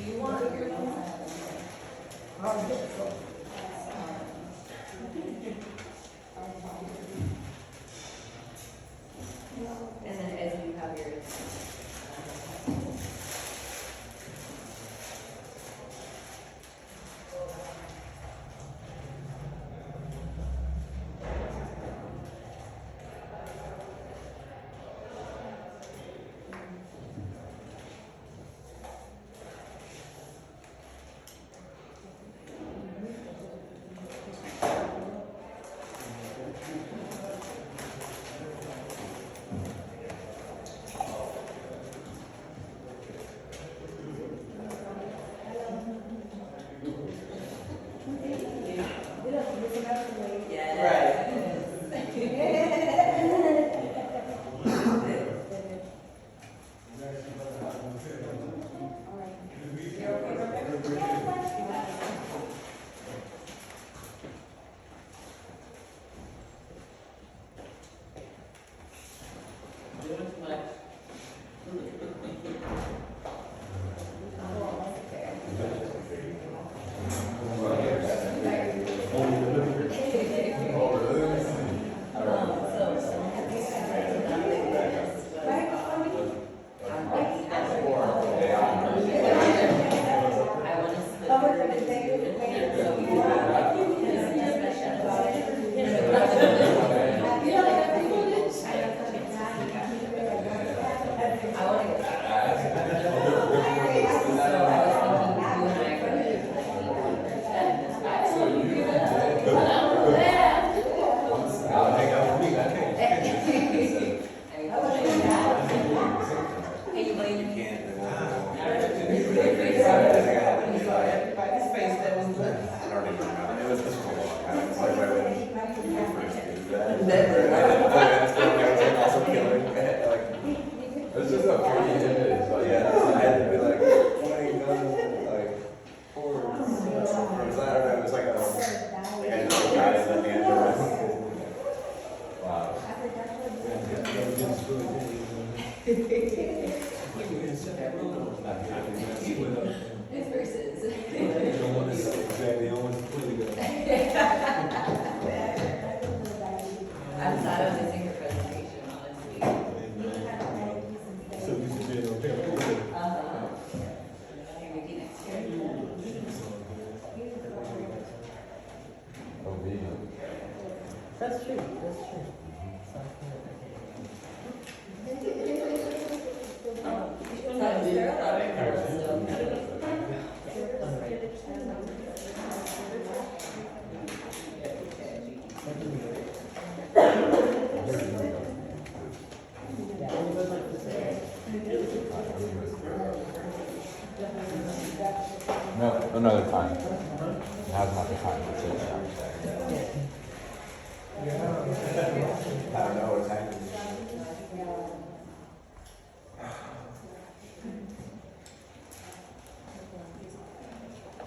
you want your and then as you have yours. No, another time. It has not the time. I don't know what's happening.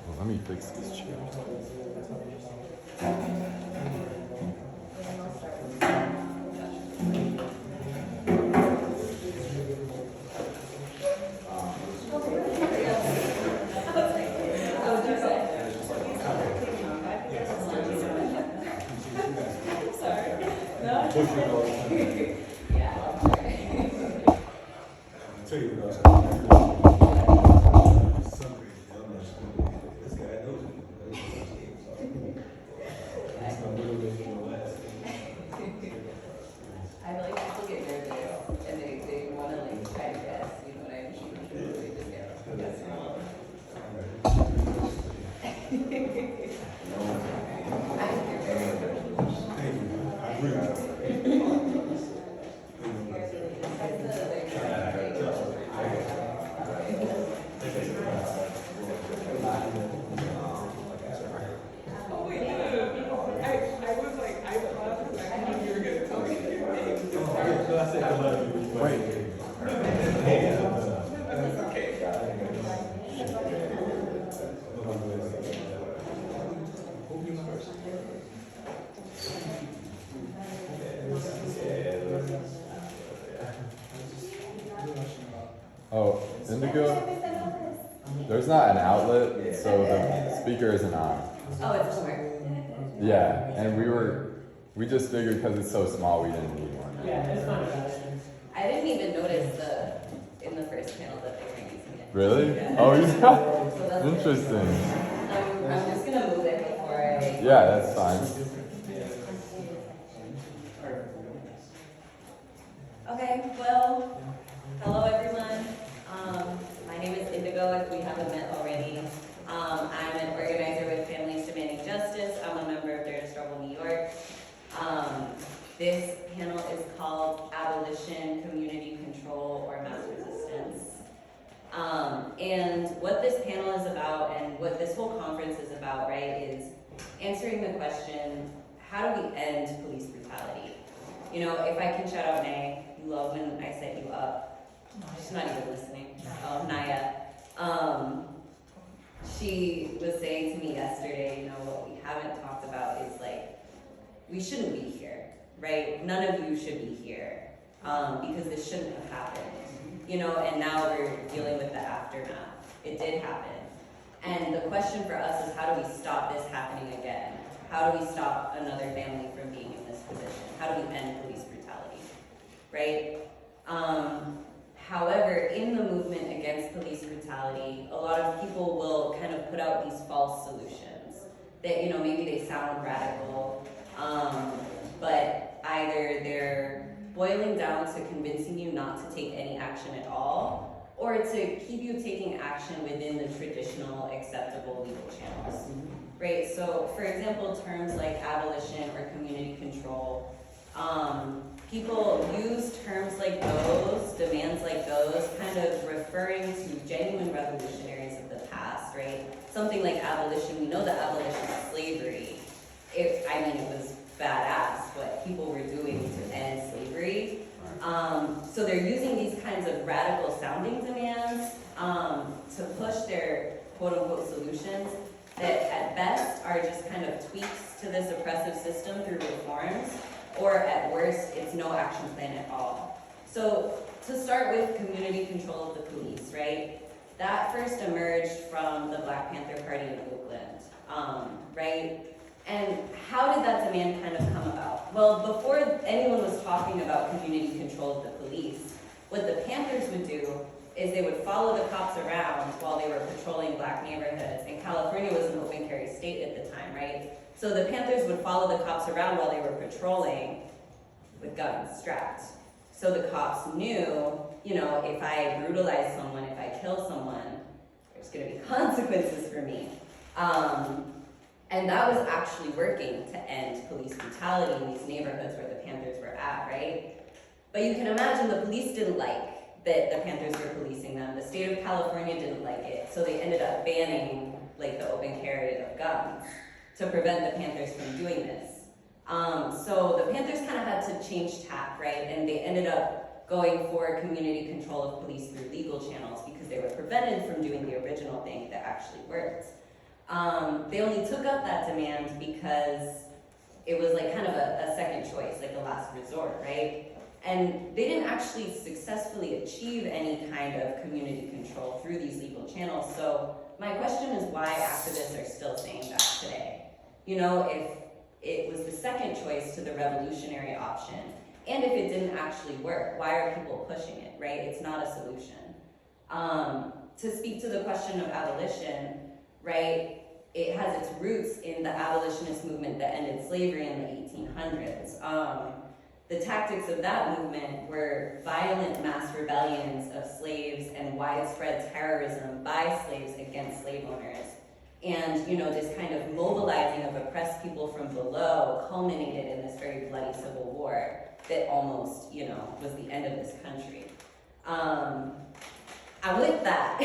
Well, let me fix this chair. Oh, indigo? There's not an outlet, so the speaker isn't on. Oh, it's somewhere. Yeah, and we just figured because it's so small, we didn't need one. Yeah, it's not a bad thing. I didn't even notice in the first panel that they were using it. Really? Yeah. Oh, yeah. So that's Interesting. I'm just gonna move it before I. Yeah, that's fine. Okay, well, hello everyone. My name is Indigo, if we haven't met already. I'm an organizer with Families Demanding Justice. I'm a member of Dare to Struggle New York. This panel is called Abolition, Community Control, or Mass Resistance. And what this panel is about and what this whole conference is about, right, is answering the question, how do we end police brutality? You know, if I can shout out Nay, you love when I set you up. She's not even listening. Oh, Naya. She was saying to me yesterday, you know, what we haven't talked about is like, we shouldn't be here, right? None of you should be here because this shouldn't have happened, you know, and now we're dealing with the aftermath. It did happen. And the question for us is, how do we stop this happening again? How do we stop another family from being in this position? How do we end police brutality, right? However, in the movement against police brutality, a lot of people will kind of put out these false solutions that, you know, maybe they sound radical, but either they're boiling down to convincing you not to take any action at all, or to keep you taking action within the traditional acceptable legal channels, right? So, for example, terms like abolition or community control, people use terms like those, demands like those, kind of referring to genuine revolutionaries of the past, right? Something like abolition, we know the abolition of slavery. It was badass what people were doing to end slavery. So they're using these kinds of radical sounding demands to push their quote unquote solutions that at best are just kind of tweaks to this oppressive system through reforms, or at worst, it's no action plan at all. So to start with community control of the police, right? That first emerged from the Black Panther Party in Oakland, right? And how did that demand kind of come about? Well, before anyone was talking about community control of the police, what the Panthers would do is they would follow the cops around while they were patrolling Black neighborhoods. And California was an open carry state at the time, right? So the Panthers would follow the cops around while they were patrolling with guns strapped. So the cops knew, you know, if I brutalize someone, if I kill someone, there's gonna be consequences for me. And that was actually working to end police brutality in these neighborhoods where the Panthers were at, right? But you can imagine the police didn't like that the Panthers were policing them. The state of California didn't like it, so they ended up banning like the open carry of guns to prevent the Panthers from doing this. So the Panthers kind of had to change tack, right? And they ended up going for community control of police through legal channels because they were prevented from doing the original thing that actually worked. They only took up that demand because it was like kind of a second choice, like a last resort, right? And they didn't actually successfully achieve any kind of community control through these legal channels. So my question is why activists are still saying that today. You know, if it was the second choice to the revolutionary option, and if it didn't actually work, why are people pushing it, right? It's not a solution. To speak to the question of abolition, right, it has its roots in the abolitionist movement that ended slavery in the 1800s. The tactics of that movement were violent mass rebellions of slaves and widespread terrorism by slaves against slave owners. And, you know, this kind of mobilizing of oppressed people from below culminated in this very bloody civil war that almost, you know, was the end of this country. I'm with that.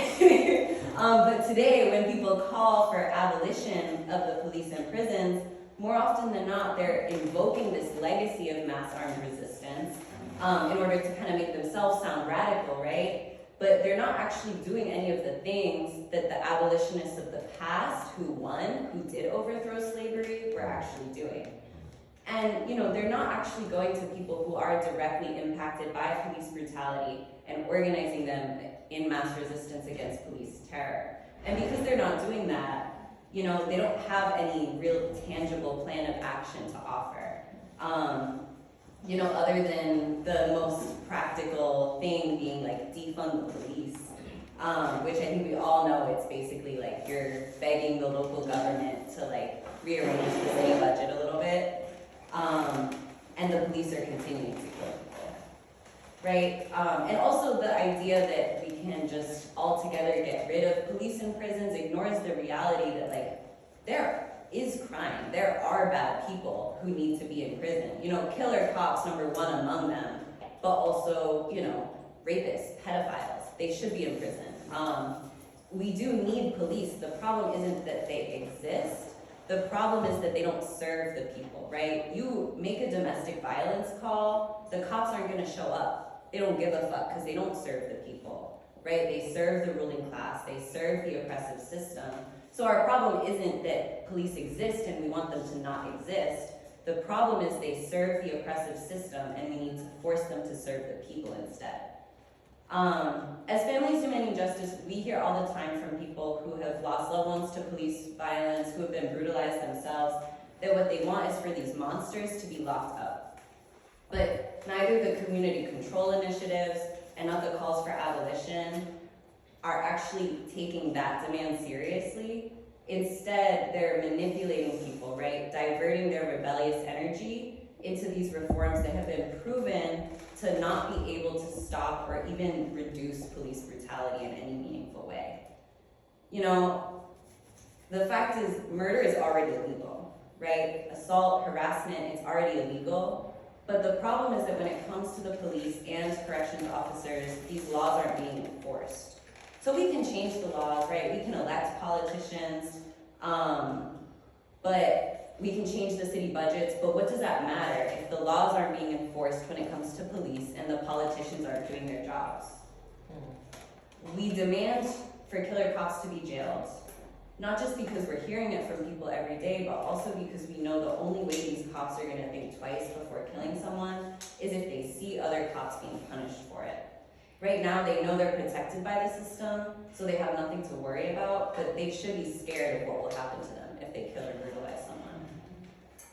But today, when people call for abolition of the police and prisons, more often than not, they're invoking this legacy of mass armed resistance in order to kind of make themselves sound radical, right? But they're not actually doing any of the things that the abolitionists of the past who won, who did overthrow slavery, were actually doing. And, you know, they're not actually going to people who are directly impacted by police brutality and organizing them in mass resistance against police terror. And because they're not doing that, you know, they don't have any real tangible plan of action to offer. You know, other than the most practical thing being like defund the police, which I think we all know it's basically like you're begging the local government to like rearrange the city budget a little bit, and the police are continuing to kill people, right? And also the idea that we can just altogether get rid of police in prisons ignores the reality that like there is crime. There are bad people who need to be in prison. You know, killer cops, number one among them, but also, you know, rapists, pedophiles, they should be in prison. We do need police. The problem isn't that they exist. The problem is that they don't serve the people, right? You make a domestic violence call, the cops aren't gonna show up. They don't give a fuck because they don't serve the people, right? They serve the ruling class, they serve the oppressive system. So our problem isn't that police exist and we want them to not exist. The problem is they serve the oppressive system and we need to force them to serve the people instead. As families demanding justice, we hear all the time from people who have lost loved ones to police violence, who have been brutalized themselves, that what they want is for these monsters to be locked up. But neither the community control initiatives and not the calls for abolition are actually taking that demand seriously. Instead, they're manipulating people, right? Diverting their rebellious energy into these reforms that have been proven to not be able to stop or even reduce police brutality in any meaningful way. You know, the fact is murder is already illegal, right? Assault, harassment, it's already illegal. But the problem is that when it comes to the police and corrections officers, these laws aren't being enforced. So we can change the laws, right? We can elect politicians, but we can change the city budgets, but what does that matter if the laws aren't being enforced when it comes to police and the politicians aren't doing their jobs? We demand for killer cops to be jailed, not just because we're hearing it from people every day, but also because we know the only way these cops are gonna think twice before killing someone is if they see other cops being punished for it. Right now, they know they're protected by the system, so they have nothing to worry about, but they should be scared of what will happen to them if they kill or brutalize someone.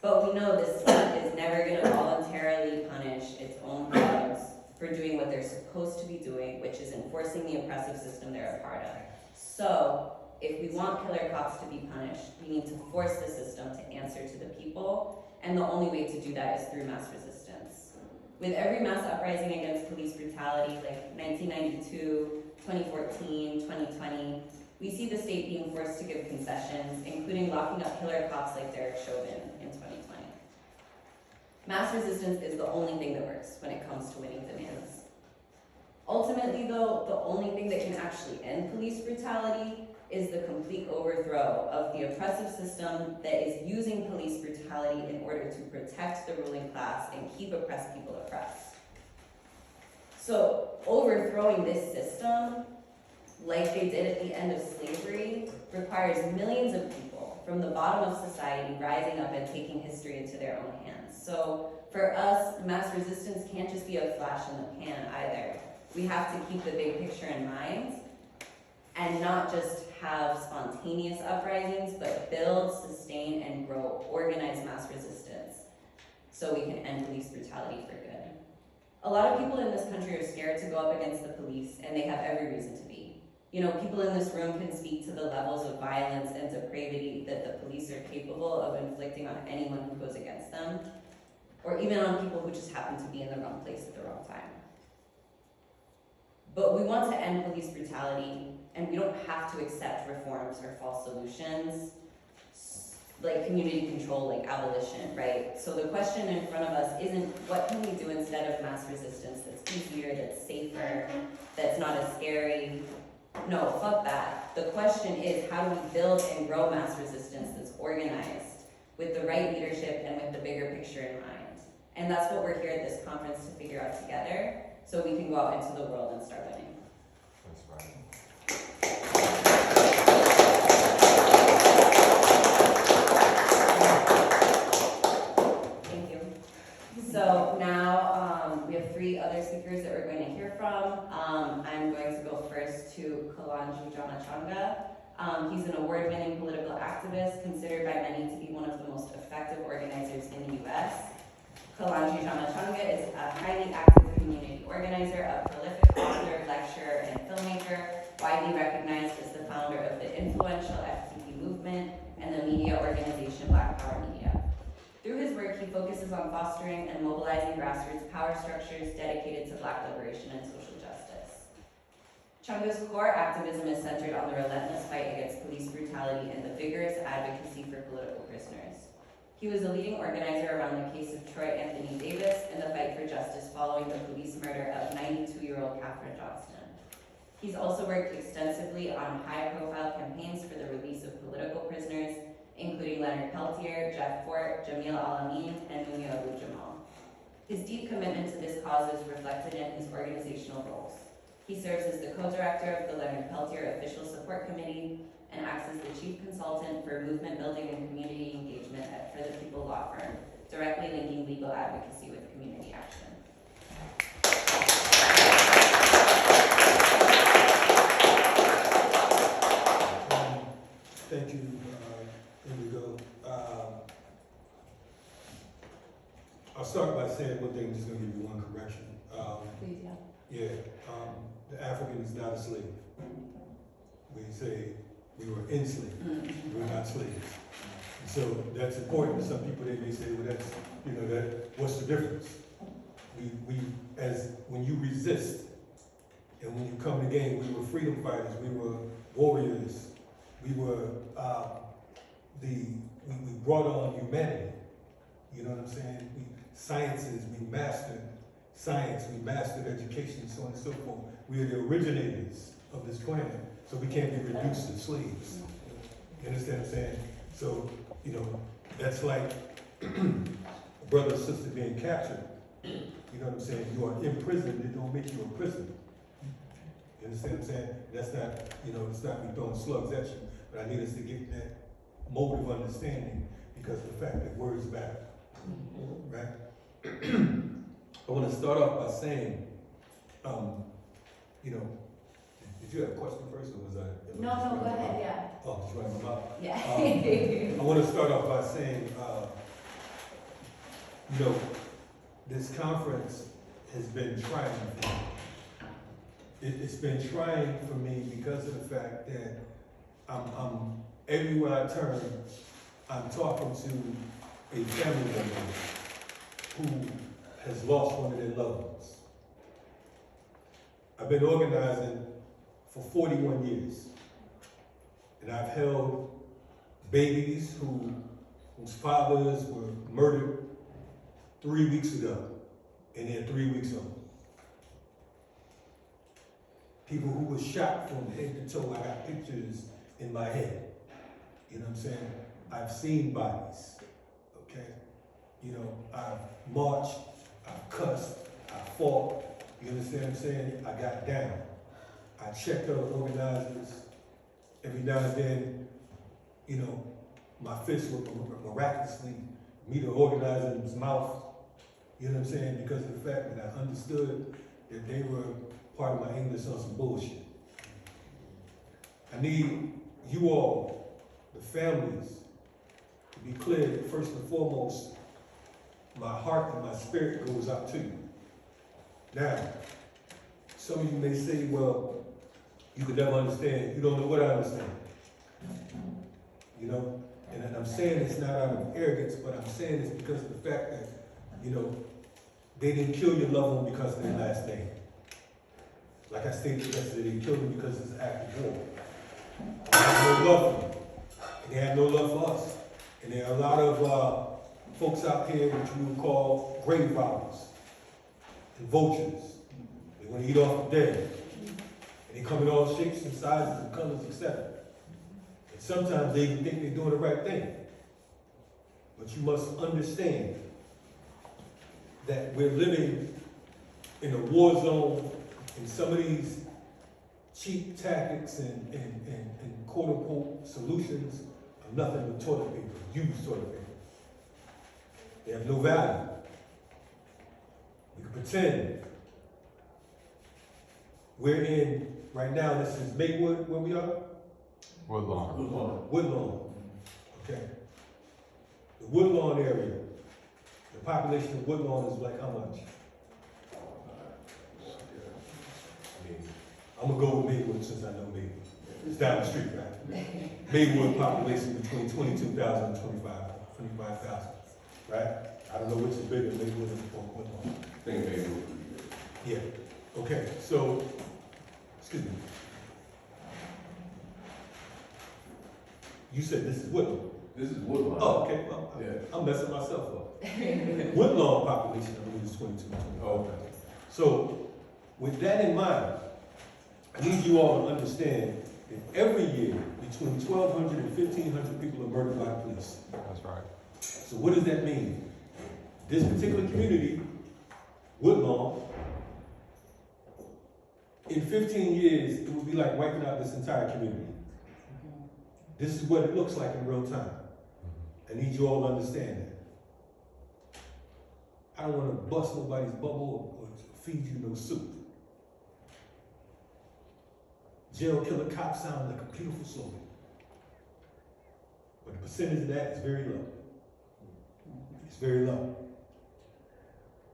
But we know this system is never gonna voluntarily punish its own thugs for doing what they're supposed to be doing, which is enforcing the oppressive system they're a part of. So, if we want killer cops to be punished, we need to force the system to answer to the people, and the only way to do that is through mass resistance. With every mass uprising against police brutality, like 1992, 2014, 2020, we see the state being forced to give concessions, including locking up killer cops like Derek Chauvin in 2020. Mass resistance is the only thing that works when it comes to winning demands. Ultimately, though, the only thing that can actually end police brutality is the complete overthrow of the oppressive system that is using police brutality in order to protect the ruling class and keep oppressed people oppressed. So overthrowing this system, like they did at the end of slavery, requires millions of people from the bottom of society rising up and taking history into their own hands. So for us, mass resistance can't just be a flash in the pan either. We have to keep the big picture in mind and not just have spontaneous uprisings, but build, sustain, and grow organized mass resistance so we can end police brutality for good. A lot of people in this country are scared to go up against the police, and they have every reason to be. You know, people in this room can speak to the levels of violence and depravity that the police are capable of inflicting on anyone who goes against them, or even on people who just happen to be in the wrong place at the wrong time. But we want to end police brutality, and we don't have to accept reforms or false solutions like community control, like abolition, right? So the question in front of us isn't what can we do instead of mass resistance that's easier, that's safer, that's not as scary. No, fuck that. The question is how do we build and grow mass resistance that's organized with the right leadership and with the bigger picture in mind? And that's what we're here at this conference to figure out together, so we can go out into the world and start winning. That's right. Thank you. So now we have three other speakers that we're going to hear from. I'm going to go first Kalonji Changa. He's an award-winning political activist, considered by many to be one of the most effective organizers in the U.S. Kalonji Changa is a highly active community organizer, a prolific author, lecturer, and filmmaker, widely recognized as the founder of the influential FDJ movement and the media organization Black Power Media. Through his work, he focuses on fostering and mobilizing grassroots power structures dedicated to Black liberation and social justice. Changa's core activism is centered on the relentless fight against police brutality and the vigorous advocacy for political prisoners. He was a leading organizer around the case of Troy Anthony Davis and the fight for justice following the police murder of 92-year-old Katherine Johnston. He's also worked extensively on high-profile campaigns for the release of political prisoners, including Leonard Peltier, Jeff Fort, Jamil Al-Amin, and Mumia Abu-Jamal. His deep commitment to this cause is reflected in his organizational roles. He serves as the co-director of the Leonard Peltier Official Support Committee and acts as the chief consultant for movement building and community engagement at For the People law firm, directly linking legal advocacy with community action. Thank you, Indigo. I'll start by saying one thing, just gonna give you one correction. Please, yeah. Yeah, the African is not a slave. We say we were enslaved, we're not slaves. So that's important. Some people, they may say, well, that's, what's the difference? When you resist, and when you come to game, we were freedom fighters, we were warriors, we were, we brought on humanity. You know what I'm saying? We mastered science, we mastered education, so on and so forth. We are the originators of this planet, so we can't be reduced to slaves. You understand what I'm saying? So, that's like a brother or sister being captured. You know what I'm saying? You are imprisoned, it don't make you a prisoner. You understand what I'm saying? That's not, it's not me throwing slugs at you, but I need us to get that mode of understanding because of the fact that words matter, right? I want to start off by saying, did you have a question first, or was I? No, go ahead, yeah. Oh, just running my mouth. Yeah. I want to start off by saying, this conference has been trying for me. It's been trying for me because of the fact that I'm everywhere I turn, I'm talking to a family member who has lost one of their loved ones. I've been organizing for 41 years, and I've held babies whose fathers were murdered 3 weeks ago, and they're 3 weeks old. People who were shot from head to toe. I got pictures in my head. You know what I'm saying? I've seen bodies, okay? I've marched, I've cussed, I fought. You understand what I'm saying? I got down. I checked other organizers. Every now and then, my fist would miraculously meet an organizer's mouth. You know what I'm saying? Because of the fact that I understood that they were part of my English on some bullshit. I need you all, the families, to be clear that first and foremost, my heart and my spirit goes out to you. Now, some of you may say, well, you could never understand. You don't know what I understand. And I'm saying it's not out of arrogance, but I'm saying it's because of the fact that, they didn't kill your loved one because of their last name. Like I stated yesterday, they killed them because it's an act of war. They have no love for them. And they have no love for us. And there are a lot of folks out here which we would call grave robbers and vultures. They want to eat off the dead. And they come in all shapes and sizes and colors, etc. And sometimes they even think they're doing the right thing. But you must understand that we're living in a war zone, and some of these cheap tactics and quote-unquote solutions are nothing but toilet paper, used toilet paper. They have no value. We can pretend we're in right now, this is Maywood, where we are? Woodlawn. Woodlawn. Okay. The Woodlawn area, the population of Woodlawn is like how much? I'm gonna go with Maywood since I know Maywood. It's down the street, right? Maywood population between 22,000 and 25,000, right? I don't know which is bigger, Maywood or Woodlawn. I think Maywood. Yeah, okay, so, excuse me. You said this is Woodlawn. This is Woodlawn. Oh, okay, well, Yeah. I'm messing myself up. Woodlawn population, I believe, is 22, 25,000. So, with that in mind, I need you all to understand that every year, between 1,200 and 1,500 people are murdered by the police. That's right. So what does that mean? This particular community, Woodlawn, in 15 years, it would be like wiping out this entire community. This is what it looks like in real time. I need you all to understand that. I don't want to bust nobody's bubble or feed you no soup. Jail killer cops sound like a beautiful story. But the percentage of that is very low. It's very low.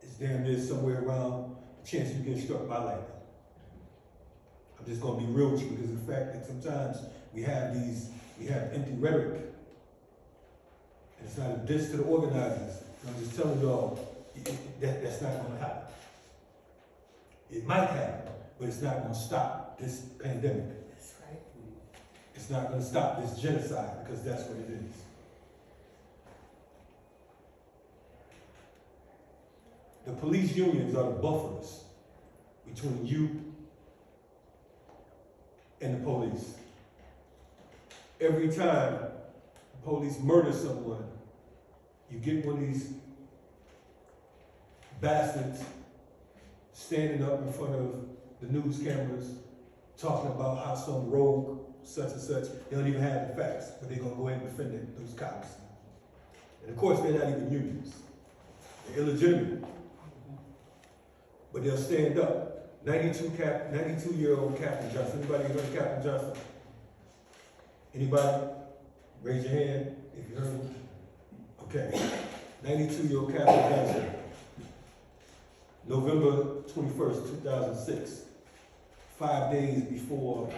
It's damn near somewhere around the chance you get struck by lightning. I'm just gonna be real with you because of the fact that sometimes we have empty rhetoric. And it's not a diss to the organizers. I'm just telling y'all that's not gonna happen. It might happen, but it's not gonna stop this pandemic. That's right. It's not gonna stop this genocide because that's what it is. The police unions are the buffers between you and the police. Every time the police murder someone, you get one of these bastards standing up in front of the news cameras talking about how some rogue such and such, they don't even have the facts, but they're gonna go ahead and defend those cops. And of course, they're not even unions. They're illegitimate. But they'll stand up. 92-year-old Captain Johnson. Anybody heard of Captain Johnson? Anybody? Raise your hand if you heard him. Okay. 92-year-old Captain Johnson. November 21st, 2006. 5 days before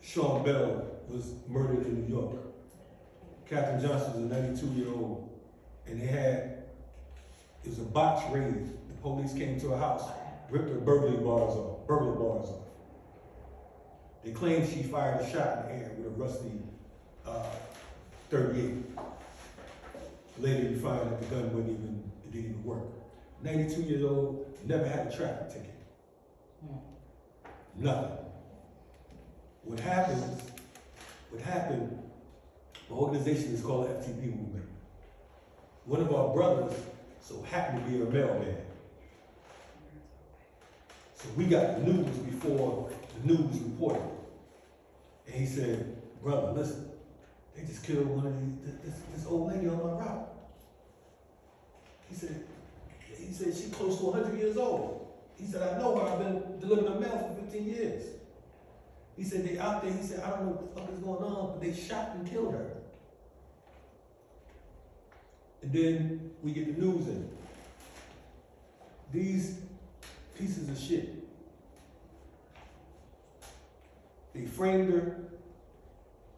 Sean Bell was murdered in New York. Captain Johnson was a 92-year-old, and it was a botched raid. The police came to a house, ripped her burglar bars off. They claimed she fired a shot in the air with a rusty 38. Later we found that the gun it didn't even work. 92 years old, never had a traffic ticket. Nothing. What happened, the organization is called FTP Movement. One of our brothers so happened to be a mailman. So we got the news before the news reported. And he said, brother, listen, they just killed one of this old lady on my route. He said she's close to 100 years old. He said, I know her, I've been delivering her mail for 15 years. He said, they out there, he said, I don't know what the fuck is going on, but they shot and killed her. And then we get the news in. These pieces of shit, they framed her,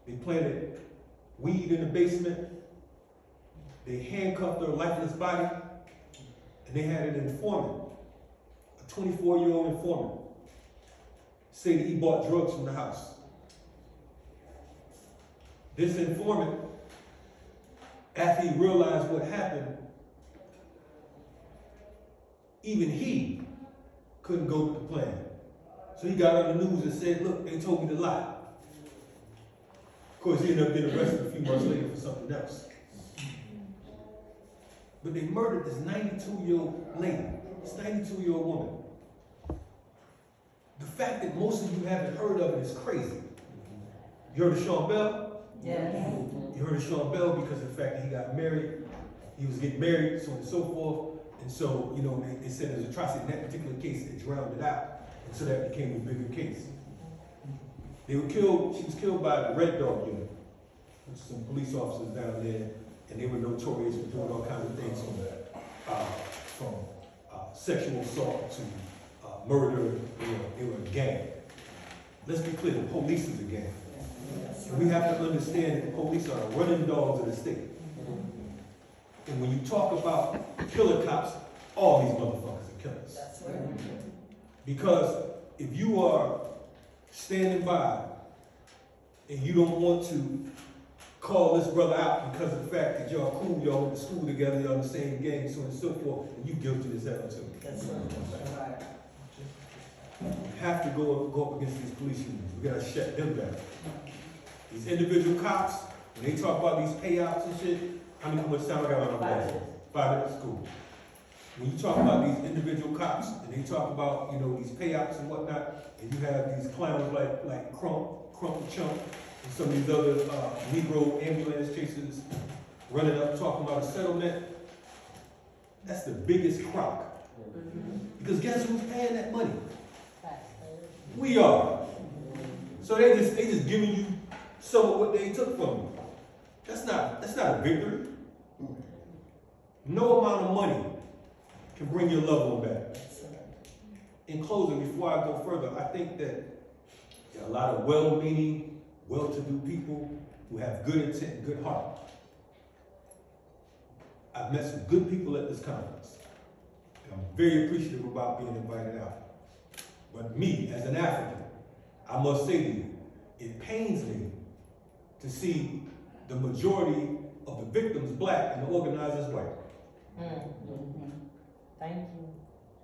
they planted weed in the basement, they handcuffed her lifeless body, and they had an informant, a 24-year-old informant, say that he bought drugs from the house. This informant, after he realized what happened, even he couldn't go with the plan. So he got on the news and said, look, they told me to lie. Of course, he ended up getting arrested a few months later for something else. But they murdered this 92-year-old lady, this 92-year-old woman. The fact that most of you haven't heard of it is crazy. You heard of Sean Bell? Yes. You heard of Sean Bell because of the fact that he got married. He was getting married, so on and so forth. And so, you know, they said there's atrocity in that particular case that drowned it out. And so that became a bigger case. They were killed, she was killed by the Red Dog Unit, which is some police officers down there, and they were notorious for doing all kinds of things from sexual assault to murder. They were a gang. Let's be clear, the police is a gang. And we have to understand that the police are the running dogs of the state. And when you talk about killer cops, all these motherfuckers are killers. That's right. Because if you are standing by and you don't want to call this brother out because of the fact that y'all cool, y'all went to school together, y'all in the same gang, so on and so forth, and you guilty as hell too. That's right. You have to go up against these police unions. We gotta shut them down. These individual cops, when they talk about these payouts and shit, how much time I got on my class? 5 minutes, cool. When you talk about these individual cops and they talk about, these payouts and whatnot, and you have these clowns like Crump Chunk, and some of these other Negro ambulance chasers running up talking about a settlement, that's the biggest crock. Because guess who's paying that money? We are. So they just giving you some of what they took from you. That's not a victory. No amount of money can bring your loved one back. In closing, before I go further, I think that there are a lot of well-meaning, well-to-do people who have good intent, good heart. I've met some good people at this conference. And I'm very appreciative about being invited out. But me, as an African, I must say to you, it pains me to see the majority of the victims black and the organizers white. Thank you.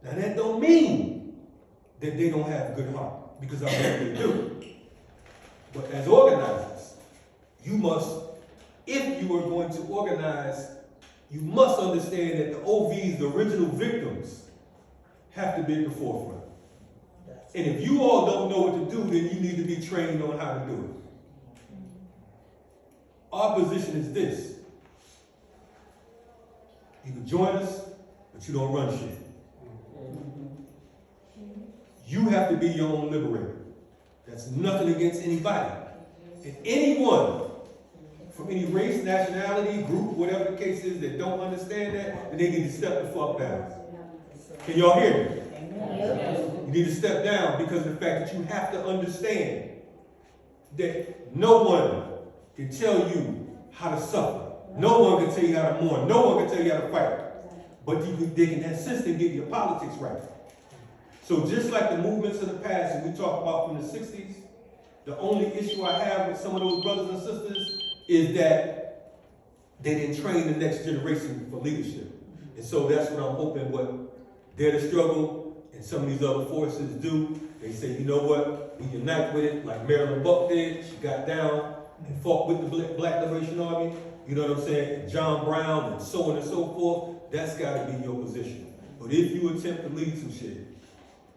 Now that don't mean that they don't have good heart, because I know they do. But as organizers, you must, if you are going to organize, you must understand that the OVs, the original victims, have to be at the forefront. And if you all don't know what to do, then you need to be trained on how to do it. Our position is this. You can join us, but you don't run shit. You have to be your own liberator. That's nothing against anybody. And anyone from any race, nationality, group, whatever the case is, that don't understand that, then they need to step the fuck down. Can y'all hear me? You need to step down because of the fact that you have to understand that no one can tell you how to suffer. No one can tell you how to mourn. No one can tell you how to fight. But they can assist and get your politics right. So just like the movements of the past that we talk about from the 60s, the only issue I have with some of those brothers and sisters is that they didn't train the next generation for leadership. And so that's what I'm hoping what Dare to Struggle and some of these other forces do. They say, you know what, we unite with it like Marilyn Buck did. She got down and fought with the Black Liberation Army. You know what I'm saying? John Brown and so on and so forth. That's got to be your position. But if you attempt to lead some shit,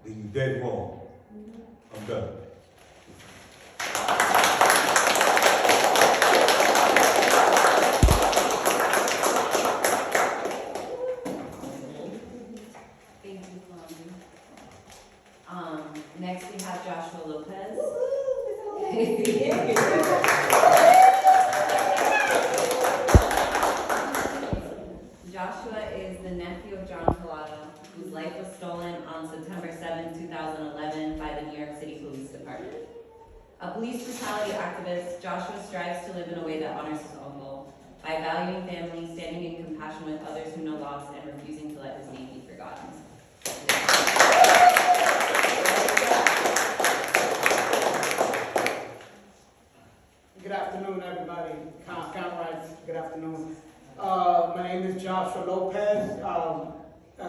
then you're dead wrong. I'm done. Thank you, Kalonji. Next we have Joshua Lopez. Joshua is the nephew of John Collado, whose life was stolen on September 7, 2011 by the New York City Police Department. A police brutality activist, Joshua strives to live in a way that honors his uncle by valuing family, standing in compassion with others who know loss, and refusing to let his name be forgotten. Good afternoon, everybody. Comrades, good afternoon. My name is Joshua Lopez.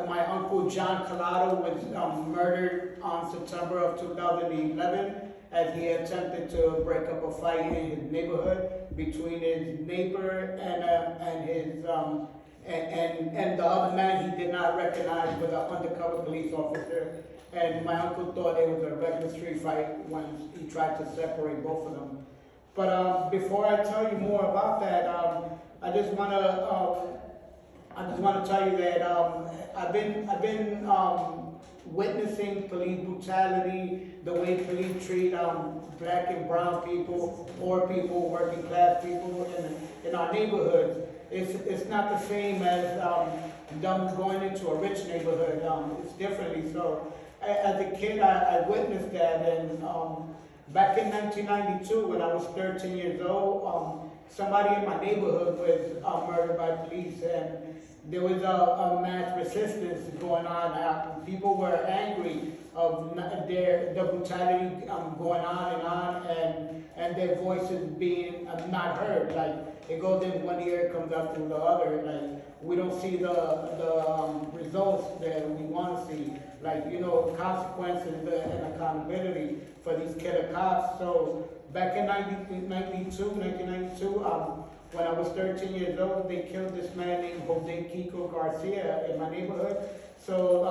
My uncle John Collado was murdered on September of 2011 as he attempted to break up a fight in his neighborhood between his neighbor and the other man he did not recognize was an undercover police officer. And my uncle thought it was a regular street fight when he tried to separate both of them. But before I tell you more about that, I just want to tell you that I've been witnessing police brutality, the way police treat black and brown people, poor people, working class people in our neighborhoods. It's not the same as them going into a rich neighborhood. It's differently. So as a kid, I witnessed that, and back in 1992, when I was 13 years old, somebody in my neighborhood was murdered by police, and there was a mass resistance going on. People were angry of the brutality going on, and their voices being not heard. Like, it goes in one ear, comes out through the other. Like, we don't see the results that we want to see. Like, consequences and accountability for these killer cops. So back in 1992, when I was 13 years old, they killed this man named Jose Kiko Garcia in my neighborhood. So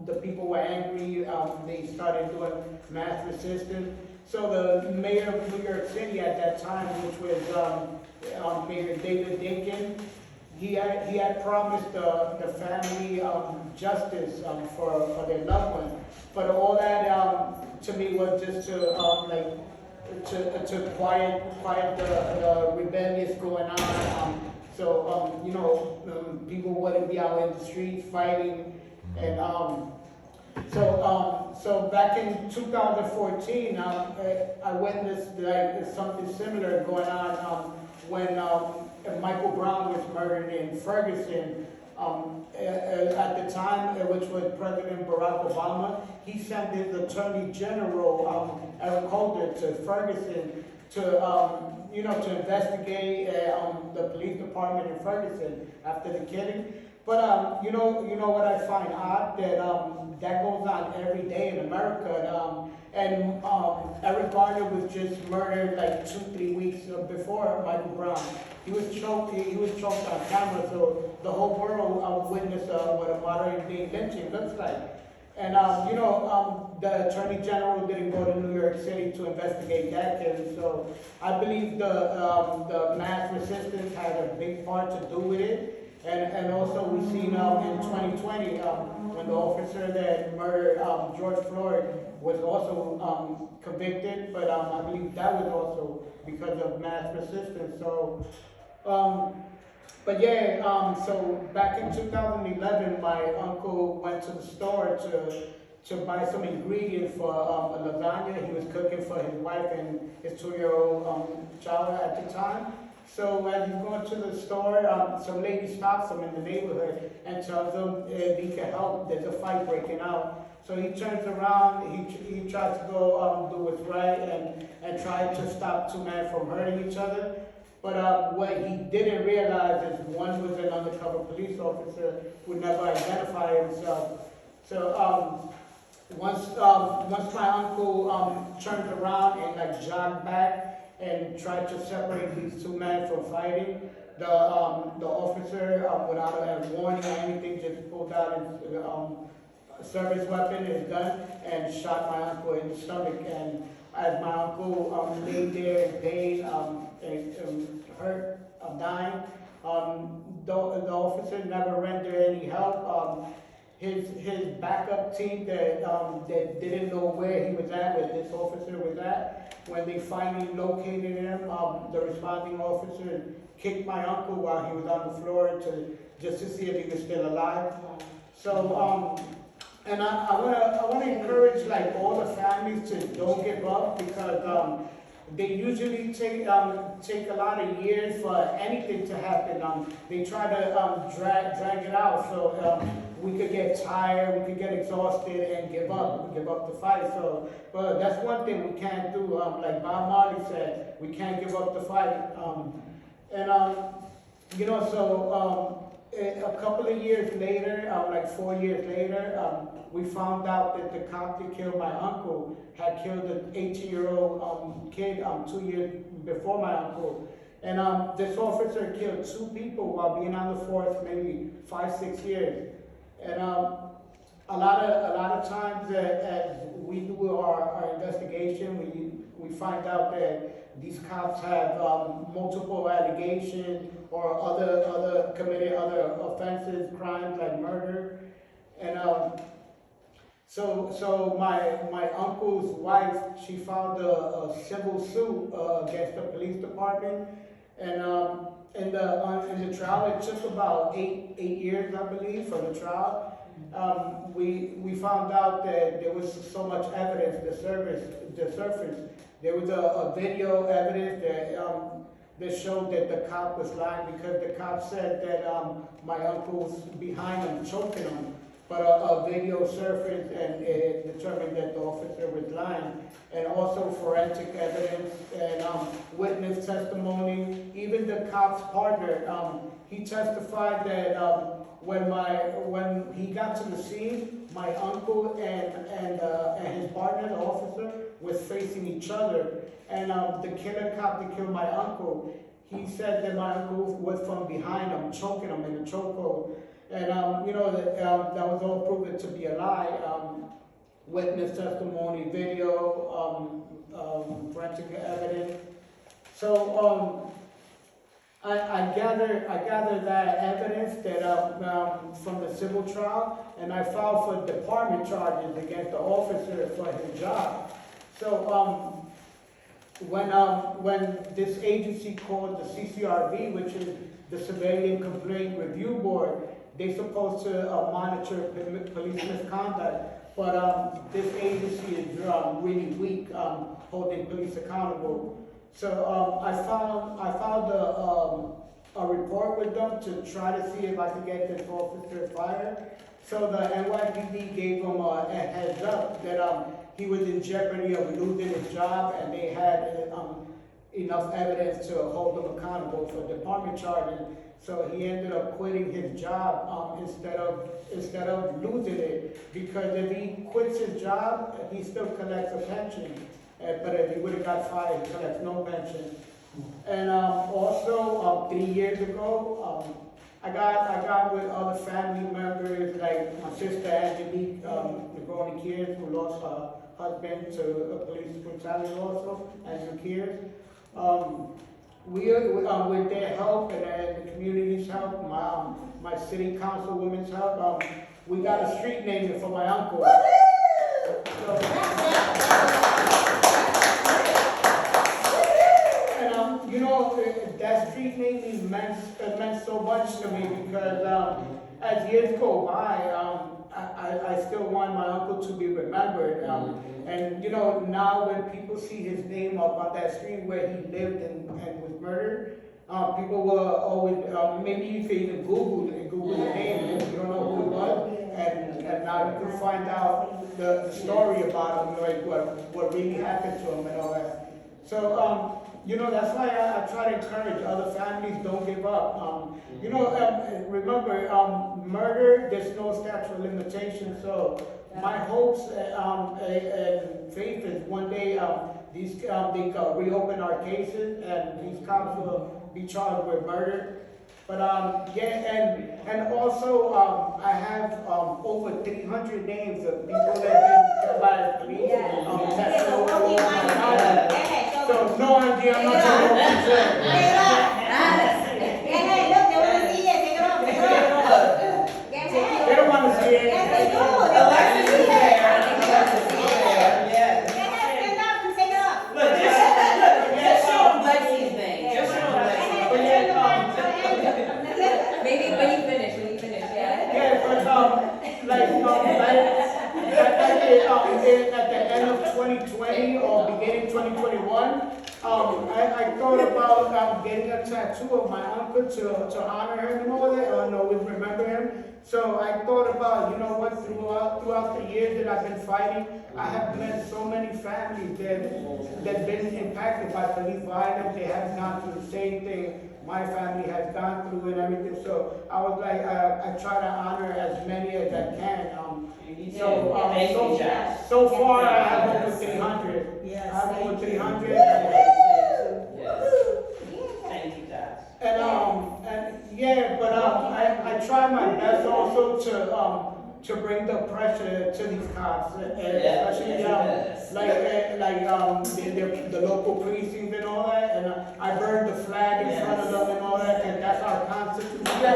the people were angry. They started doing mass resistance. So the mayor of New York City at that time, which was Mayor David Dinkins, he had promised the family justice for their loved one. But all that to me was just to quiet the rebellious going on. People wouldn't be out in the streets fighting, and so back in 2014, I witnessed something similar going on when Michael Brown was murdered in Ferguson. At the time, which was President Barack Obama, he sent his Attorney General Eric Holder to Ferguson to investigate the police department in Ferguson after the killing. But you know what I find odd, that goes on every day in America. And Eric Garner was just murdered like 2-3 weeks before Michael Brown. He was choked on camera, so the whole world witnessed what a modern day lynching looks like. And the Attorney General didn't go to New York City to investigate that case. So I believe the mass resistance had a big part to do with it. And also we've seen in 2020 when the officer that murdered George Floyd was also convicted, but I believe that was also because of mass resistance. So, so back in 2011, my uncle went to the store to buy some ingredients for a lasagna he was cooking for his wife and his 2-year-old child at the time. So as he's going to the store, some lady stops him in the neighborhood and tells him if he can help. There's a fight breaking out. So he turns around, he tries to go do what's right and try to stop two men from hurting each other. But what he didn't realize is one was an undercover police officer who never identified himself. So once my uncle turned around and jogged back and tried to separate these two men from fighting, the officer, without a warning or anything, just pulled out his service weapon, his gun, and shot my uncle in the stomach. And as my uncle lay there in pain, and hurt, dying, the officer never rendered any help. His backup team that didn't know where he was at, where this officer was at, when they finally located him, the responding officer kicked my uncle while he was on the floor just to see if he was still alive. So, and I wanna encourage all the families to don't give up, because they usually take a lot of years for anything to happen. They try to drag it out, so we could get tired, we could get exhausted and give up the fight. So, but that's one thing we can't do. Like Bob Marley said, we can't give up the fight. A couple of years later, 4 years later, we found out that the cop that killed my uncle had killed an 18-year-old kid 2 years before my uncle. And this officer killed 2 people while being on the force, maybe 5-6 years. And a lot of times as we do our investigation, we find out that these cops have multiple allegations or committed other offenses, crimes like murder. And So my uncle's wife, she filed a civil suit against the police department, and in the trial it took about eight years, I believe, for the trial. We found out that there was so much evidence the surface. There was a video evidence that showed that the cop was lying, because the cop said that my uncle was behind him choking him. But a video surfaced and it determined that the officer was lying. And also forensic evidence and witness testimony. Even the cop's partner, he testified that when he got to the scene, my uncle and his partner, the officer, was facing each other. And the killer cop that killed my uncle, he said that my uncle was from behind him, choking him in a chokehold. And that was all proven to be a lie. Witness testimony, video, forensic evidence. So I gathered that evidence that from the civil trial, and I filed for department charges against the officer for his job. So when this agency called the CCRB, which is the Civilian Complaint Review Board, they're supposed to monitor police misconduct, but this agency is really weak, holding police accountable. So I filed a report with them to try to see if I could get this officer fired. So the NYPD gave him a heads up that he was in jeopardy of losing his job, and they had enough evidence to hold him accountable for department charges. So he ended up quitting his job instead of losing it, because if he quits his job, he still collects a pension. But if he would have got fired, he collects no pension. And also 3 years ago, I got with other family members, like my sister Angelique Negroni Kiers, who lost her husband to police brutality also, Andrew Kiers. With their help and the community's help, my city councilwoman's help, we got a street named for my uncle. So, and that street name meant so much to me, because as years go by, I still want my uncle to be remembered. And now when people see his name up on that street where he lived and was murdered, people will always, maybe you can even Google the name if you don't know who it was, and now you can find out the story about him, like what really happened to him and all that. So, that's why I try to encourage other families, don't give up. Remember, murder, there's no statute of limitation. So my hopes and faith is one day they reopen our cases and these cops will be charged with murder. But and also I have over 300 names of people that have been killed by the police. So no idea, I'm not sure what to say. They don't want to see it. Yes, they do. Maybe when you finish, yeah. Yeah, but at the end of 2020 or beginning 2021, I thought about getting a tattoo of my uncle to honor him and all that, and always remember him. So I thought about, throughout the years that I've been fighting, I have met so many families that been impacted by police violence. They have gone through the same thing my family has gone through and everything. So I was like, I try to honor as many as I can. So far I have over 300. Yes, I have over 300. Thank you, guys. But I try my best also to bring the pressure to these cops, especially the local precincts and all that. And I burned the flag in front of them and all that, and that's our constitution.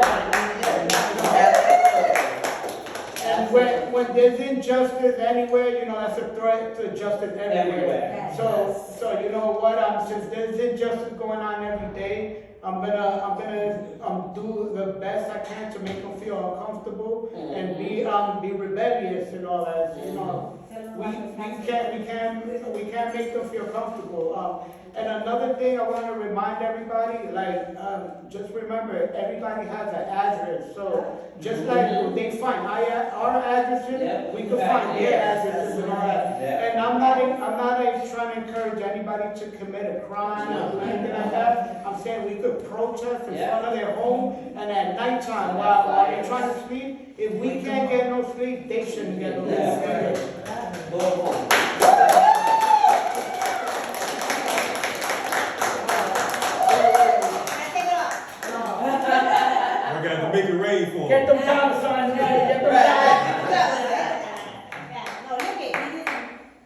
when there's injustice anywhere, you know, that's a threat to justice everywhere. So you know what? Since there's injustice going on every day, I'm gonna do the best I can to make them feel uncomfortable and be rebellious and all that. You know, we can't make them feel comfortable. And another thing I want to remind everybody, like, just remember, everybody has an address. So just like they find our addresses, we can find their addresses and all that. And I'm not trying to encourage anybody to commit a crime or anything like that. I'm saying we could protest in front of their home, and at nighttime while they're trying to sleep, if we can't get no sleep, they shouldn't get no sleep. We're gonna have to make it rain for Get them. them dollar signs ready, get them dollar. No, look at, he didn't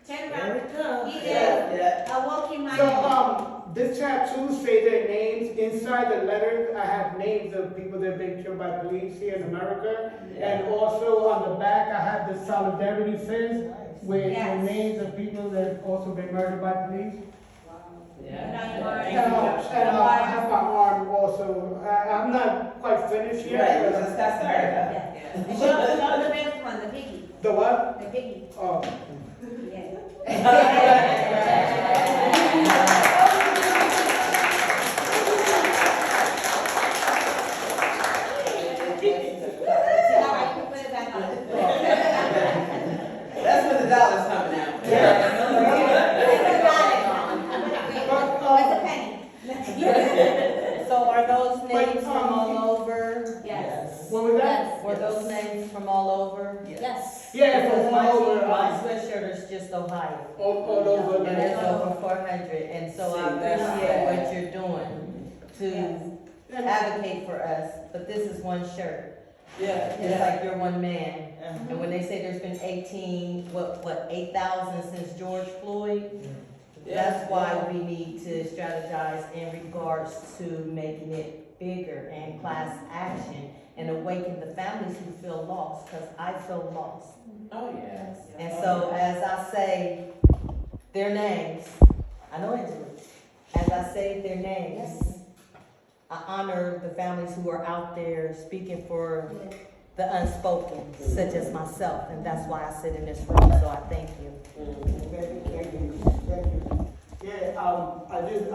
turn around. He did. Yeah. I woke him So, up. this tattoos say their names. Inside the letters, I have names of people that have been killed by police here in America. And also on the back, I have the solidarity fist with the names of people that have also been murdered by police. And I have my arm also. I'm not quite finished yet. Right, you just got started. And show the next one, the piggy. The what? The piggy. Oh. All right, you put it back on. That's when the dollar's coming out. Where's the penny? So are those names from all over? Yes. What was that? Were those names from all over? Yes. Yeah, Because from my all over. my sweatshirt is just Ohio. All over. And it's over 400, and so I appreciate what you're doing to advocate for us, but this is one shirt. It's like you're one man. And when they say there's been 8,000 since George Floyd, that's why we need to strategize in regards to making it bigger and class action and awaken the families who feel lost, because I feel lost. Oh, yes. And so as I say their names, I know I do, as I say their names, I honor the families who are out there speaking for the unspoken, such as myself, and that's why I sit in this room, so I thank you. Thank you. Yeah, I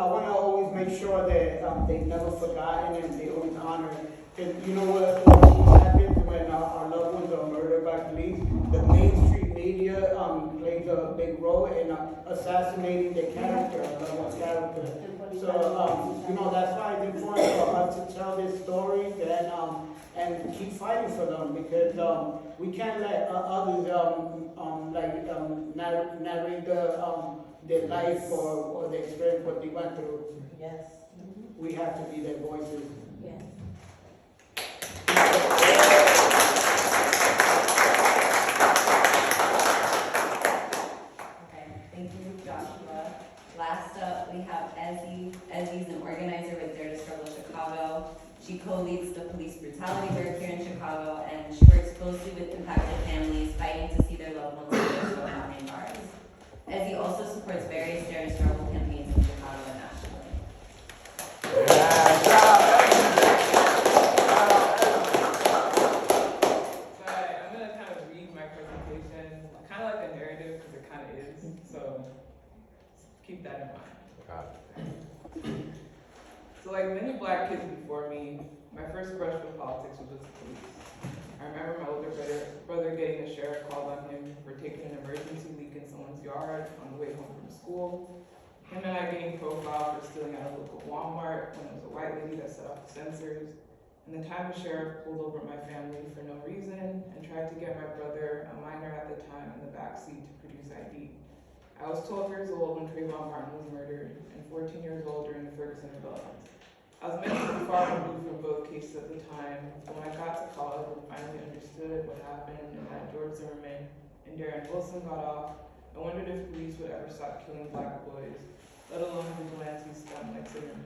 want to always make sure that they never forgotten and they always honor. Because you know what happens when our loved ones are murdered by police? The mainstream media plays a big role in assassinating the character, our loved one's character. So, you know, that's why it's important for us to tell this story and keep fighting for them, because we can't let others narrate their life or their experience, what they went through. Yes. We have to be their voices. Yes. Okay, thank you, Joshua. Last up, we have Ezi. Ezi's an organizer with Dare to Struggle Chicago. She co-leads the police brutality work here in Chicago, and she works closely with impacted families fighting to see their loved ones killed behind bars. Ezi also supports various Dare to Struggle campaigns in Chicago and nationally. So I'm going to kind of read my presentation, kind of like a narrative, because it kind of is. So keep that in mind. So like many black kids before me, my first brush with politics was with the police. I remember my older brother getting the sheriff called on him for taking an emergency leak in someone's yard on the way home from school. Him and I getting profiled for stealing at a local Walmart when it was a white lady that set off the sensors. And the time the sheriff pulled over my family for no reason and tried to get my brother, a minor at the time, in the backseat to produce ID. I was 12 years old when Trayvon Martin was murdered and 14 years old during the Ferguson development. I was mentally far removed from both cases at the time, but when I got to college and finally understood what happened and that George Zimmerman and Darren Wilson got off, I wondered if police would ever stop killing black boys, let alone vigilantes scum like Zimmerman.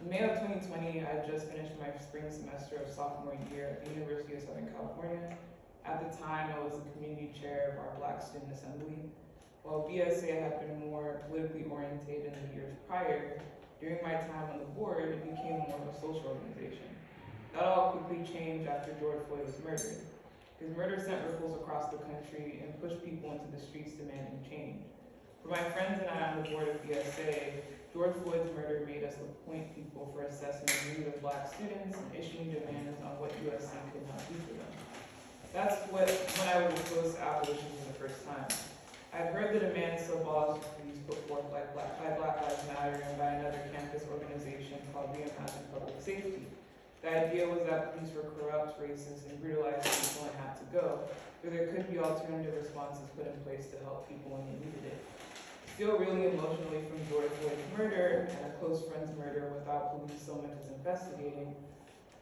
In May of 2020, I had just finished my spring semester of sophomore year at the University of Southern California, At the time, I was the community chair of our Black Student Assembly. While BSA had been more politically oriented in the years prior, during my time on the board, it became more of a social organization. That all quickly changed after George Floyd was murdered. His murder sent ripples across the country and pushed people into the streets demanding change. For my friends and I on the board of BSA, George Floyd's murder made us appoint people for assessing the needs of Black students and issuing demands on what USC could not do for them. That's when I was exposed to abolition for the first time. I'd heard the demands to abolish the police put forth by Black Lives Matter and by another campus organization called Reimagine Public Safety. The idea was that police were corrupt, racist, and brutalized people and had to go, but there could be alternative responses put in place to help people when they needed it. Still really emotionally from George Floyd's murder and a close friend's murder without police so much as investigating,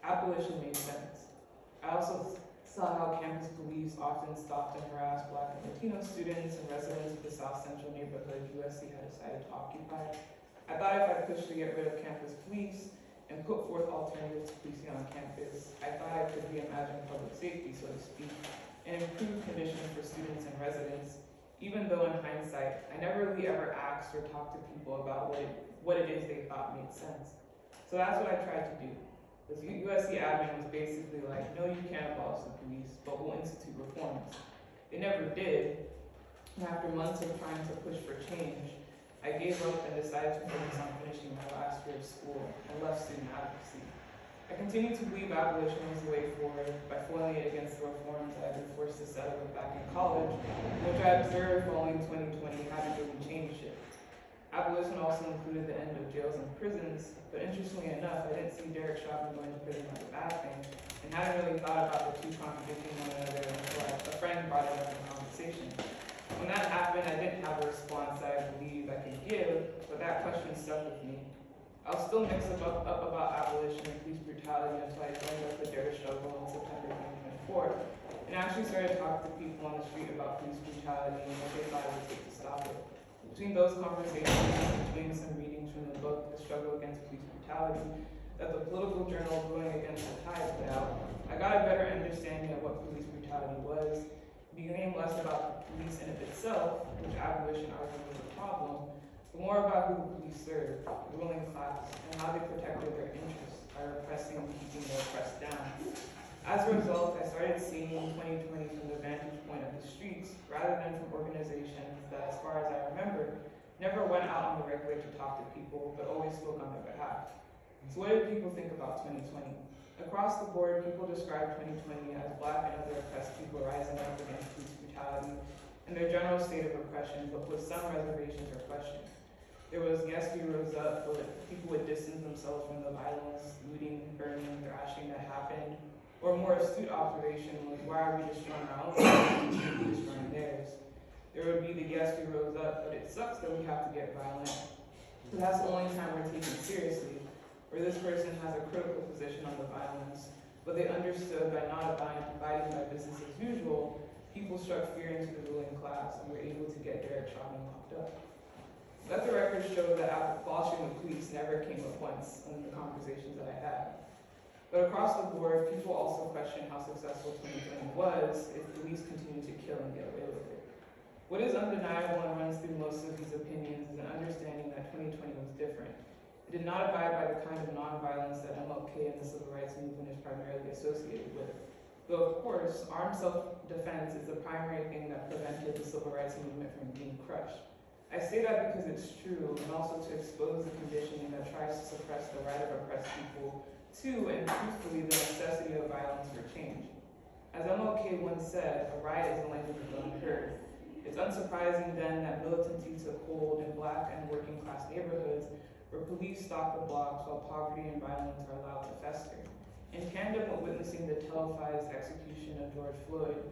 abolition made sense. I also saw how campus police often stopped and harassed Black and Latino students and residents of the South Central neighborhood USC had decided to occupy. I thought if I pushed to get rid of campus police and put forth alternatives to policing on campus, I thought I could reimagine public safety, so to speak, and improve conditions for students and residents, even though in hindsight, I never really ever asked or talked to people about what it is they thought made sense. So that's what I tried to do. The USC admin was basically like, no, you can't abolish the police, but we'll institute reforms. They never did, and after months of trying to push for change, I gave up and decided to focus on finishing my last year of school and left student advocacy. I continue to believe abolition was the way forward by foiling it against the reforms I had been forced to settle with back in college, which I observed following 2020 hadn't really changed it. Abolition also included the end of jails and prisons, but interestingly enough, I didn't see Derek Chauvin going to prison as a bad thing, and hadn't really thought about the two contradicting one another until a friend brought it up in conversation. When that happened, I didn't have a response I believe I could give, but that question stuck with me. I was still mixed up about abolition and police brutality until I joined up the Dare struggle in September 2024, and actually started talking to people on the street about police brutality and what they thought it would take to stop it. Between those conversations and doing some readings from the book, The Struggle Against Police Brutality, that the political journal Going Against the Tide put out, I got a better understanding of what police brutality was. It became less about the police in and of itself, which abolition argued was a problem, but more about who the police served, the ruling class, and how they protected their interests by repressing and keeping the oppressed down. As a result, I started seeing 2020 from the vantage point of the streets rather than from organizations that, as far as I remember, never went out on the regular to talk to people, but always spoke on their behalf. So what did people think about 2020? Across the board, people described 2020 as Black and other oppressed people rising up against police brutality and their general state of oppression, but with some reservations or questions. There was, yes, we rose up, but people would distance themselves from the violence, looting, burning, thrashing that happened. Or more astute observation, like why are we destroying our own lives and we should be destroying theirs? There would be the yes, we rose up, but it sucks that we have to get violent. But that's the only time we're taken seriously, where this person has a critical position on the violence, but they understood by not abiding by business as usual, people struck fear into the ruling class and were able to get Derek Chauvin locked up. Let the record show that abolishing the police never came up once in the conversations that I had. But across the board, people also question how successful 2020 was if police continue to kill and get away with it. What is undeniable and runs through most of these opinions is an understanding that 2020 was different. It did not abide by the kind of nonviolence that MLK and the civil rights movement is primarily associated with. Though, of course, armed self-defense is the primary thing that prevented the civil rights movement from being crushed. I say that because it's true, and also to expose the conditioning that tries to suppress the right of oppressed people to, and truthfully, the necessity of violence for change. As MLK once said, a riot is a language of the unheard. It's unsurprising then that militancy took hold in Black and working class neighborhoods where police stalk the blocks while poverty and violence are allowed to fester. In tandem with witnessing the televised execution of George Floyd,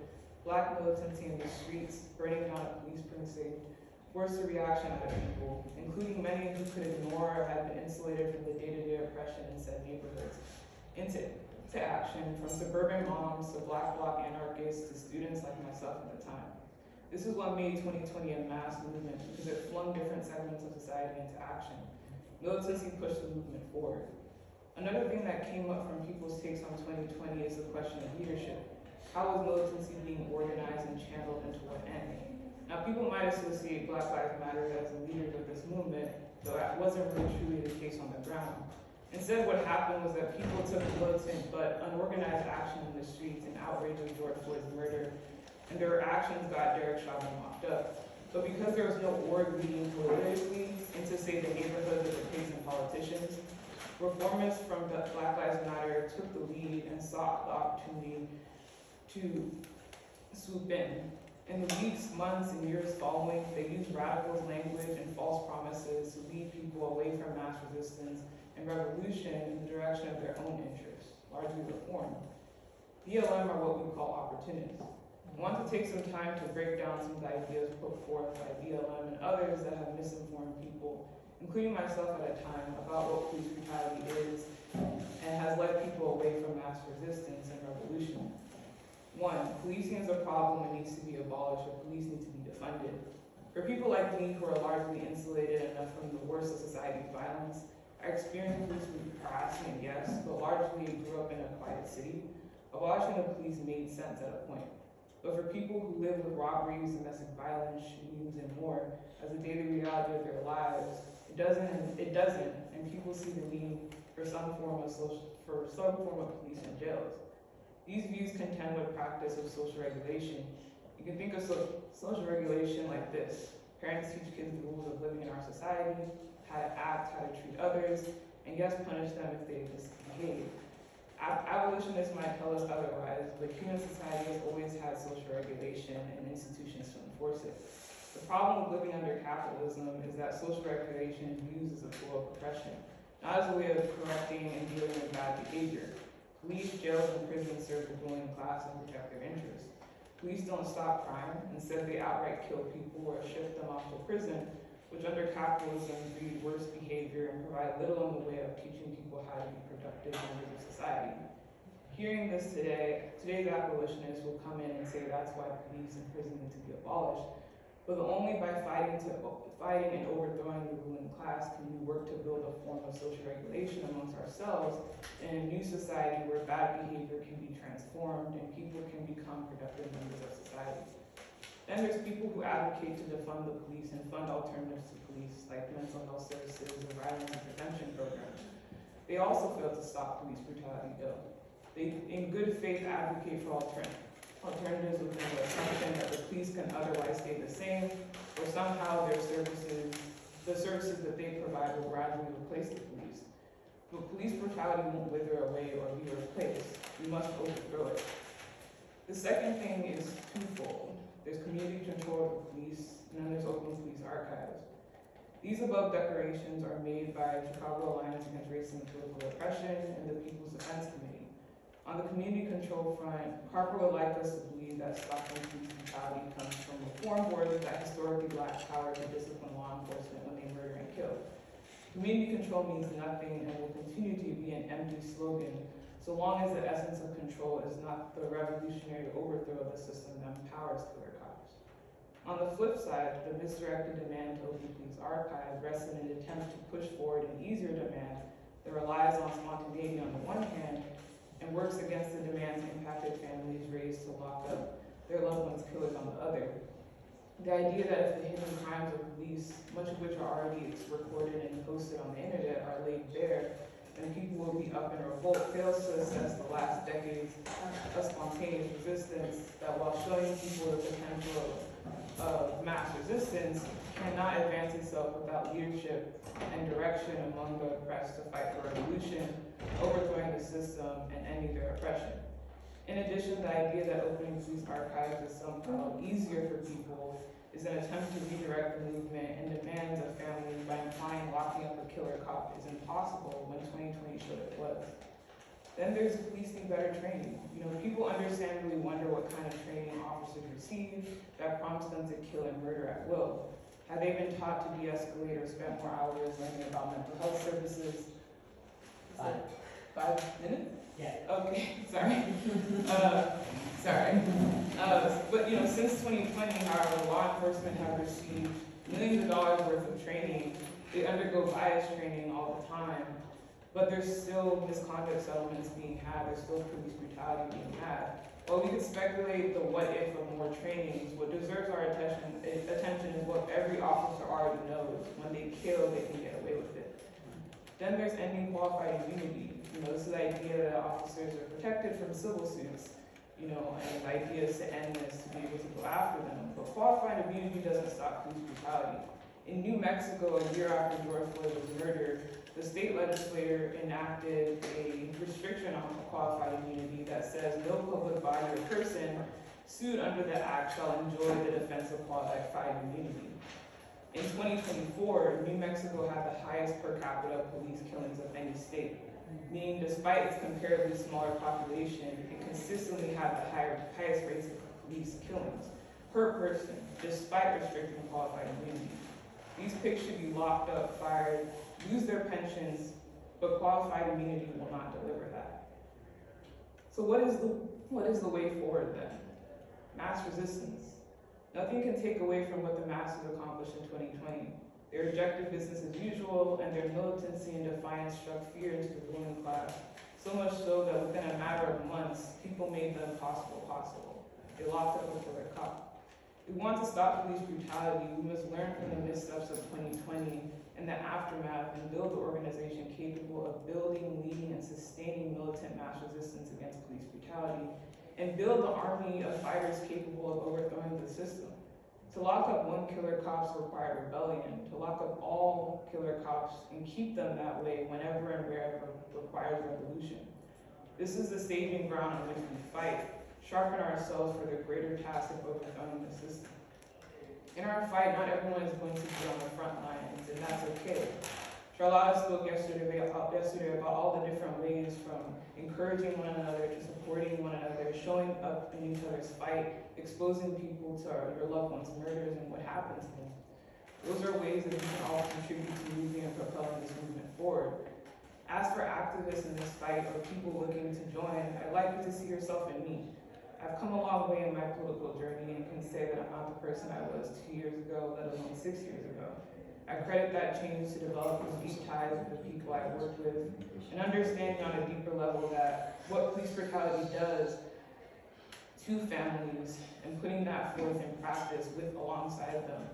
Black militancy in the streets, burning down a police precinct, forced a reaction out of people, including many who could ignore or had been insulated from the day-to-day oppression in said neighborhoods, into action, from suburban moms to Black bloc anarchists to students like myself at the time. This is what made 2020 a mass movement, because it flung different segments of society into action. Militancy pushed the movement forward. Another thing that came up from people's takes on 2020 is the question of leadership. How is militancy being organized and channeled into what end? Now, people might associate Black Lives Matter as the leaders of this movement, though that wasn't really truly the case on the ground. Instead, what happened was that people took militant but unorganized action in the streets in outrage of George Floyd's murder, and their actions got Derek Chauvin locked up. But because there was no org leading politically into, say, the neighborhoods of the pigs and politicians, reformists from Black Lives Matter took the lead and sought the opportunity to swoop in. In the weeks, months, and years following, they used radicals' language and false promises to lead people away from mass resistance and revolution in the direction of their own interests, largely reform. BLM are what we call opportunists. I want to take some time to break down some of the ideas put forth by BLM and others that have misinformed people, including myself at a time, about what police brutality is and has led people away from mass resistance and revolution. 1, policing is a problem and needs to be abolished, or police need to be defunded. For people like me who are largely insulated enough from the worst of society's violence, I experienced police harassment, yes, but largely grew up in a quiet city. Abolishing the police made sense at a point. But for people who live with robberies, domestic violence, shootings, and more as a daily reality of their lives, it doesn't, and people see the need for some form of police and jails. These views contend with practice of social regulation. You can think of social regulation like this. Parents teach kids the rules of living in our society, how to act, how to treat others, and yes, punish them if they misbehave. Abolitionists might tell us otherwise, but human society has always had social regulation and institutions to enforce it. The problem with living under capitalism is that social regulation is used as a tool of oppression, not as a way of correcting and dealing with bad behavior. Police, jails, and prisons serve the ruling class and protect their interests. Police don't stop crime. Instead, they outright kill people or ship them off to prison, which under capitalism breed worse behavior and provide little in the way of teaching people how to be productive members of society. Hearing this today, today's abolitionists will come in and say that's why police and prison need to be abolished. But only by fighting and overthrowing the ruling class can we work to build a form of social regulation amongst ourselves in a new society where bad behavior can be transformed and people can become productive members of society. Then there's people who advocate to defund the police and fund alternatives to police, like mental health services or violence and prevention programs. They also fail to stop police brutality, though. They, in good faith, advocate for alternatives within the assumption that the police can otherwise stay the same, or somehow the services that they provide will gradually replace the police. But police brutality won't wither away or be replaced. We must overthrow it. The second thing is twofold. There's community control of the police, and then there's open police archives. These above declarations are made by Chicago Alliance Against Racism and Political Oppression and the People's Defense Committee. On the community control front, Harper would like us to believe that stopping police brutality comes from reform boards that historically lack power to discipline law enforcement when they murder and kill. Community control means nothing and will continue to be an empty slogan so long as the essence of control is not the revolutionary overthrow of the system that empowers killer cops. On the flip side, the misdirected demand to open police archives rests in an attempt to push forward an easier demand that relies on spontaneity on the one hand and works against the demands impacted families raised to lock up their loved ones' killers on the other. The idea that if the hidden crimes of police, much of which are already recorded and posted on the internet, are laid bare, then people will be up in revolt, fails to assess the last decades of spontaneous resistance that while showing people the potential of mass resistance, cannot advance itself without leadership and direction among the oppressed to fight for revolution, overthrowing the system, and ending their oppression. In addition, the idea that opening police archives is somehow easier for people is an attempt to redirect the movement and demands of families by implying locking up a killer cop is impossible when 2020 showed it was. Then there's police need better training. People understandably wonder what kind of training officers receive that prompts them to kill and murder at will. Have they been taught to de-escalate or spent more hours learning about mental health services? 5 minutes? Yeah. Okay, sorry. Sorry. But since 2020, however, law enforcement have received millions of dollars worth of training. They undergo bias training all the time, but there's still misconduct settlements being had. There's still police brutality being had. While we could speculate the what if of more trainings, what deserves our attention is what every officer already knows. When they kill, they can get away with it. Then there's ending qualified immunity. This is the idea that officers are protected from civil suits, and the idea is to end this, to be able to go after them. But qualified immunity doesn't stop police brutality. In New Mexico, a year after George Floyd was murdered, the state legislature enacted a restriction on qualified immunity that says no public body or person sued under the act shall enjoy the defense of qualified immunity. In 2024, New Mexico had the highest per capita police killings of any state, meaning despite its comparatively smaller population, it consistently had the highest rates of police killings per person, despite restricting qualified immunity. These pigs should be locked up, fired, lose their pensions, but qualified immunity will not deliver that. So what is the way forward then? Mass resistance. Nothing can take away from what the masses accomplished in 2020. Their rejected business as usual, and their militancy and defiance struck fear into the ruling class, so much so that within a matter of months, people made the impossible possible. They locked up a killer cop. If we want to stop police brutality, we must learn from the missteps of 2020 and the aftermath and build the organization capable of building, leading, and sustaining militant mass resistance against police brutality, and build the army of fighters capable of overthrowing the system. To lock up one killer cops required rebellion. To lock up all killer cops and keep them that way whenever and wherever requires revolution. This is the staging ground on which we fight, sharpen ourselves for the greater task of overthrowing the system. In our fight, not everyone is going to be on the front lines, and that's okay. Charlotta spoke yesterday about all the different ways, from encouraging one another to supporting one another, showing up in each other's fight, exposing people to your loved ones' murders and what happened to them. Those are ways that we can all contribute to moving and propelling this movement forward. As for activists in this fight or people looking to join, I'd like you to see yourself in me. I've come a long way in my political journey and can say that I'm not the person I was 2 years ago, let alone 6 years ago. I credit that change to developing deep ties with the people I work with, and understanding on a deeper level that what police brutality does to families and putting that forth in practice alongside them.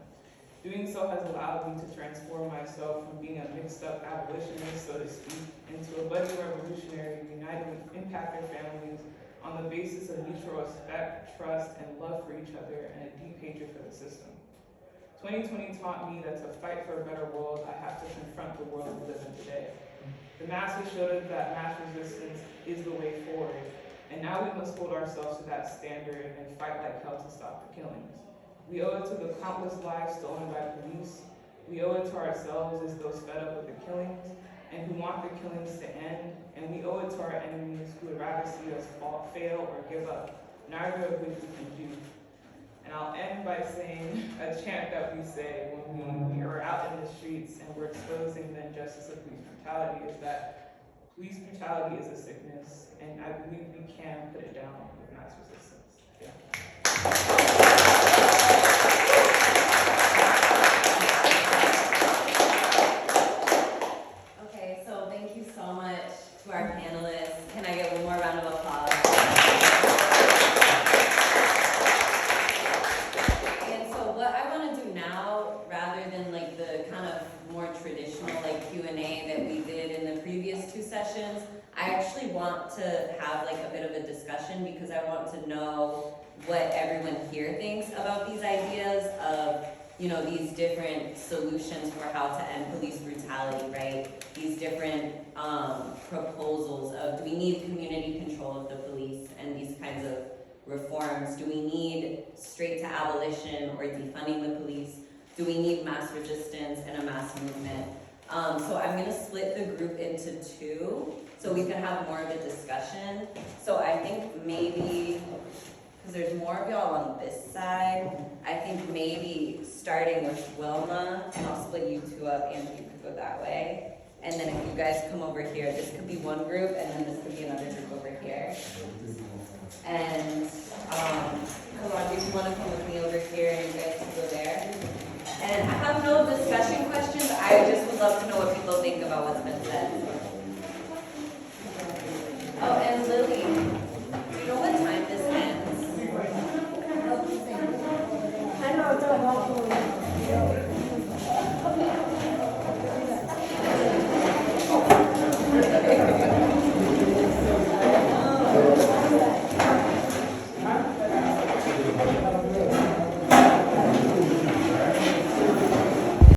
Doing so has allowed me to transform myself from being a mixed up abolitionist, so to speak, into a budding revolutionary united with impacted families on the basis of mutual respect, trust, and love for each other, and a deep hatred for the system. 2020 taught me that to fight for a better world, I have to confront the world we live in today. The masses showed us that mass resistance is the way forward, and now we must hold ourselves to that standard and fight like hell to stop the killings. We owe it to the countless lives stolen by police. We owe it to ourselves as those fed up with the killings and who want the killings to end, and we owe it to our enemies who would rather see us fail or give up, neither of which we can do. And I'll end by saying a chant that we say when we are out in the streets and we're exposing the injustice of police brutality is that police brutality is a sickness, and I believe we can put it down with mass resistance. Yeah. Okay, so thank you so much to our panelists. Can I get one more round of applause? And so what I want to do now, rather than like the kind of more traditional like Q&A that we did in the previous two sessions, I actually want to have like a bit of a discussion, because I want to know what everyone here thinks about these ideas of, these different solutions for how to end police brutality, right? These different proposals of, do we need community control of the police and these kinds of reforms? Do we need straight to abolition or defunding the police? Do we need mass resistance and a mass movement? So I'm gonna split the group into two so we can have more of a discussion. So I think maybe, because there's more of y'all on this side, I think maybe starting with Wilma, and I'll split you two up, and you could go that way. And then if you guys come over here, this could be one group, and then this could be another group over here. And Kalonji, if you want to come with me over here, and you guys